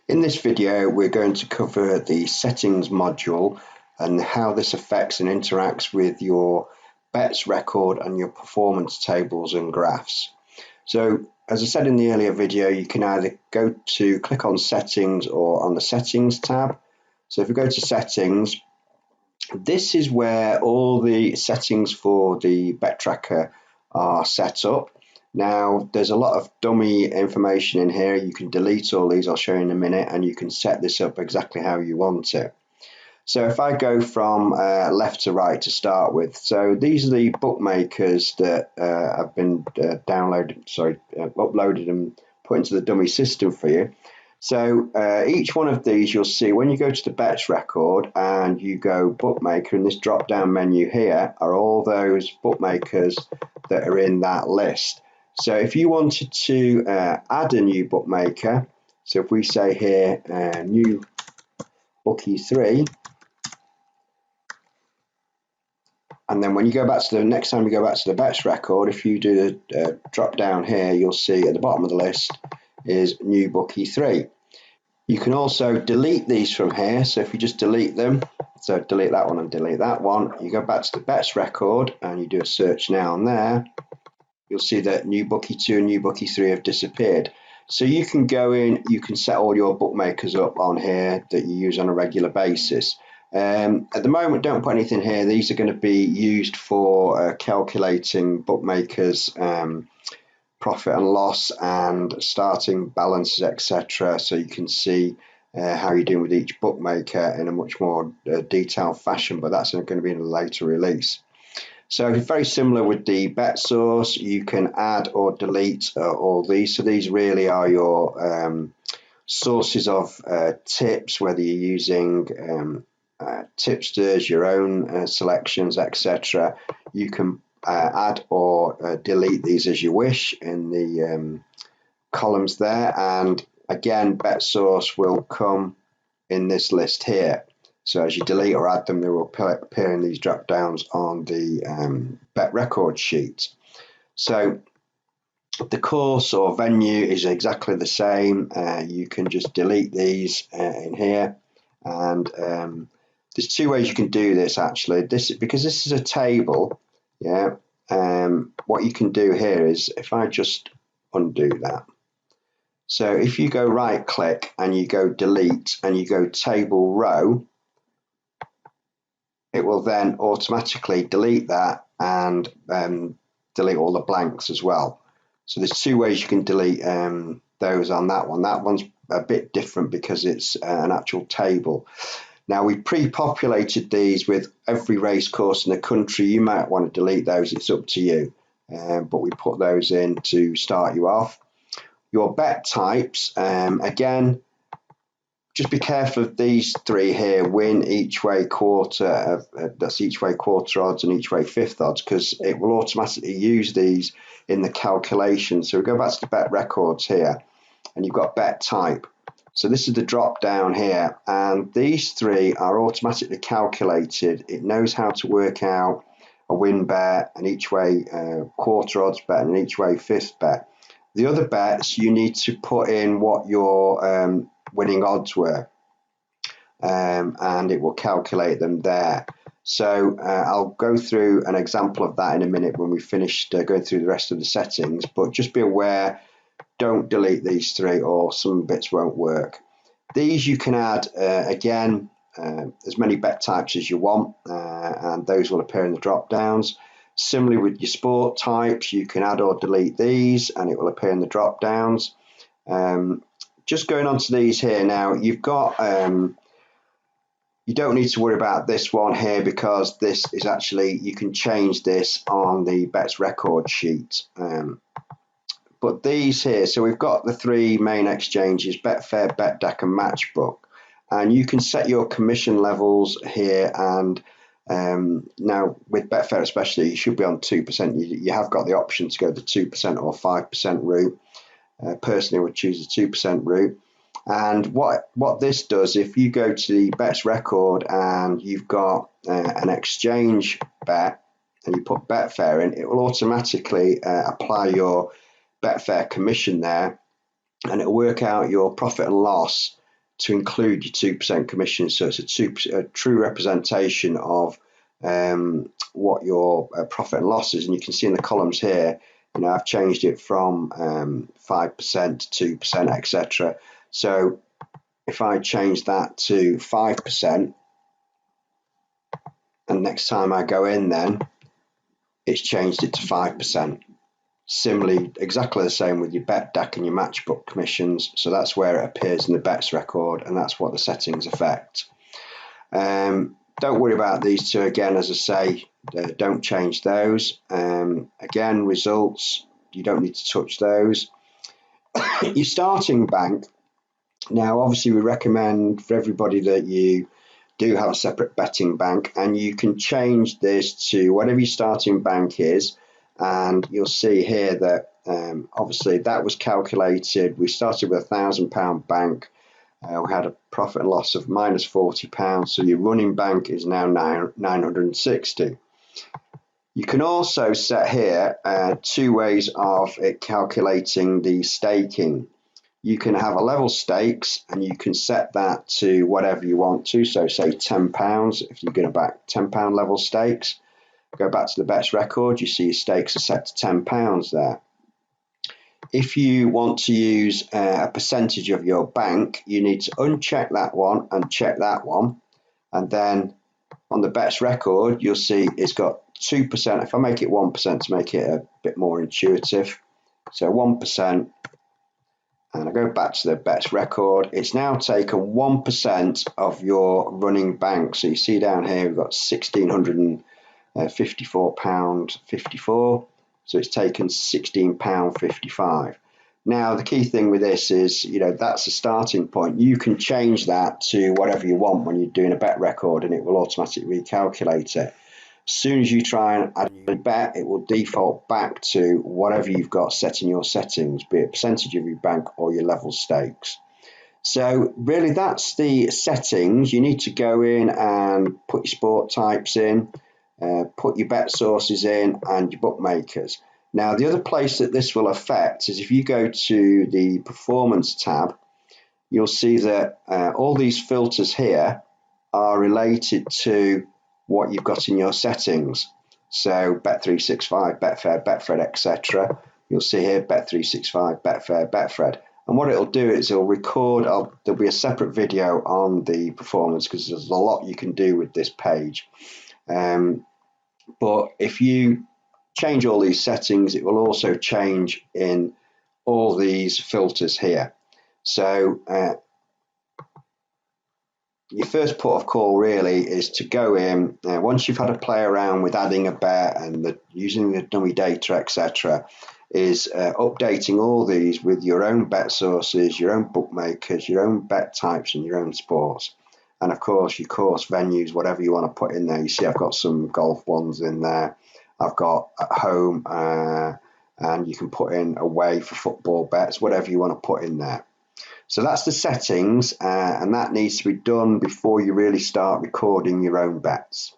In this video, we're going to cover the settings module and how this affects and interacts with your bets record and your performance tables and graphs. So, as I said in the earlier video, you can either click on settings or on the settings tab. So if we go to settings, this is where all the settings for the bet tracker are set up. Now, there's a lot of dummy information in here. You can delete all these, I'll show you in a minute, and you can set this up exactly how you want it. So if I go from left to right to start with, so these are the bookmakers that have been uploaded and put into the dummy system for you. So each one of these you'll see when you go to the bets record and you go bookmaker, in this drop down menu here are all those bookmakers that are in that list. So if you wanted to add a new bookmaker, so if we say here new bookie 3, and then when you go back to the next time you go back to the bets record, if you do the drop down here, you'll see at the bottom of the list is new bookie 3. You can also delete these from here. So if you just delete them, so delete that one and delete that one, you go back to the bets record and you do a search now and there, you'll see that new bookie 2 and new bookie 3 have disappeared. So you can go in, you can set all your bookmakers up on here that you use on a regular basis. At the moment, don't put anything here. These are going to be used for calculating bookmakers' profit and loss and starting balances, etc. So you can see how you're doing with each bookmaker in a much more detailed fashion, but that's going to be in a later release. So very similar with the bet source, you can add or delete all these. So these really are your sources of tips, whether you're using tipsters, your own selections, etc. You can add or delete these as you wish in the columns there. And again, bet source will come in this list here. So as you delete or add them, they will appear in these drop downs on the bet record sheet. So the course or venue is exactly the same. You can just delete these in here, and there's two ways you can do this actually. Because this is a table, yeah. What you can do here is, if I just undo that. So if you go right click and you go delete and you go table row, it will then automatically delete that and delete all the blanks as well. So there's two ways you can delete those on that one. That one's a bit different because it's an actual table. Now, we pre-populated these with every race course in the country. You might want to delete those, it's up to you. But we put those in to start you off. Your bet types, again, just be careful of these three here: win, each way quarter, that's each way quarter odds and each way fifth odds, because it will automatically use these in the calculation. So we go back to the bet records here and you've got bet type. So this is the drop down here, and these three are automatically calculated. It knows how to work out a win bet, an each way quarter odds bet, and an each way fifth bet. The other bets, you need to put in what your winning odds were, and it will calculate them there. So I'll go through an example of that in a minute when we finished going through the rest of the settings, but just be aware, don't delete these three or some bits won't work. These you can add again as many bet types as you want, and those will appear in the drop downs. Similarly with your sport types, you can add or delete these and it will appear in the drop downs. Just going on to these here now, you've got you don't need to worry about this one here, because this is actually, you can change this on the bets record sheet. But these here, so we've got the three main exchanges: Betfair, Betdaq and Matchbook, and you can set your commission levels here. And now with Betfair especially, you should be on 2%. You have got the option to go the 2% or 5% route. Personally, I would choose the 2% route. And what this does, if you go to the bets record and you've got an exchange bet and you put Betfair in, it will automatically apply your Betfair commission there, and it'll work out your profit and loss to include your 2% commission. So it's a true representation of what your profit and loss is. And you can see in the columns here, I've changed it from 5% to 2%, etc. So if I change that to 5%, and next time I go in, then it's changed it to 5%. Similarly, exactly the same with your bet deck and your matchbook commissions. So that's where it appears in the bets record, and that's what the settings affect. Don't worry about these two again, as I say, don't change those. Again, results, you don't need to touch those. Your starting bank, now obviously we recommend for everybody that you do have a separate betting bank, and you can change this to whatever your starting bank is. And you'll see here that obviously that was calculated. We started with £1,000 bank. We had a profit and loss of -£40. So your running bank is now 960. You can also set here two ways of it calculating the staking. You can have a level stakes, and you can set that to whatever you want to. So say £10 if you're going to back £10 level stakes. Go back to the bets record, you see your stakes are set to £10 there. If you want to use a percentage of your bank, you need to uncheck that one and check that one. And then on the bets record, you'll see it's got 2%. If I make it 1% to make it a bit more intuitive, so 1%, and I go back to the bets record, it's now taken 1% of your running bank. So you see down here, we've got £1,654.54. So it's taken £16.55. Now, the key thing with this is, that's a starting point. You can change that to whatever you want when you're doing a bet record, and it will automatically recalculate it. As soon as you try and add a bet, it will default back to whatever you've got set in your settings, be it a percentage of your bank or your level stakes. So really that's the settings. You need to go in and put your sport types in, put your bet sources in, and your bookmakers. Now, the other place that this will affect is if you go to the performance tab, you'll see that all these filters here are related to what you've got in your settings. So Bet365, Betfair, Betfred, etc. You'll see here Bet365, Betfair, Betfred. And what it'll do is it'll record, there'll be a separate video on the performance because there's a lot you can do with this page. But if you change all these settings, it will also change in all these filters here. So your first port of call really is to go in, once you've had to play around with adding a bet and using the dummy data, etc., is updating all these with your own bet sources, your own bookmakers, your own bet types, and your own sports. And of course, your course venues, whatever you want to put in there. You see I've got some golf ones in there. I've got at home, and you can put in away for football bets, whatever you want to put in there. So that's the settings, and that needs to be done before you really start recording your own bets.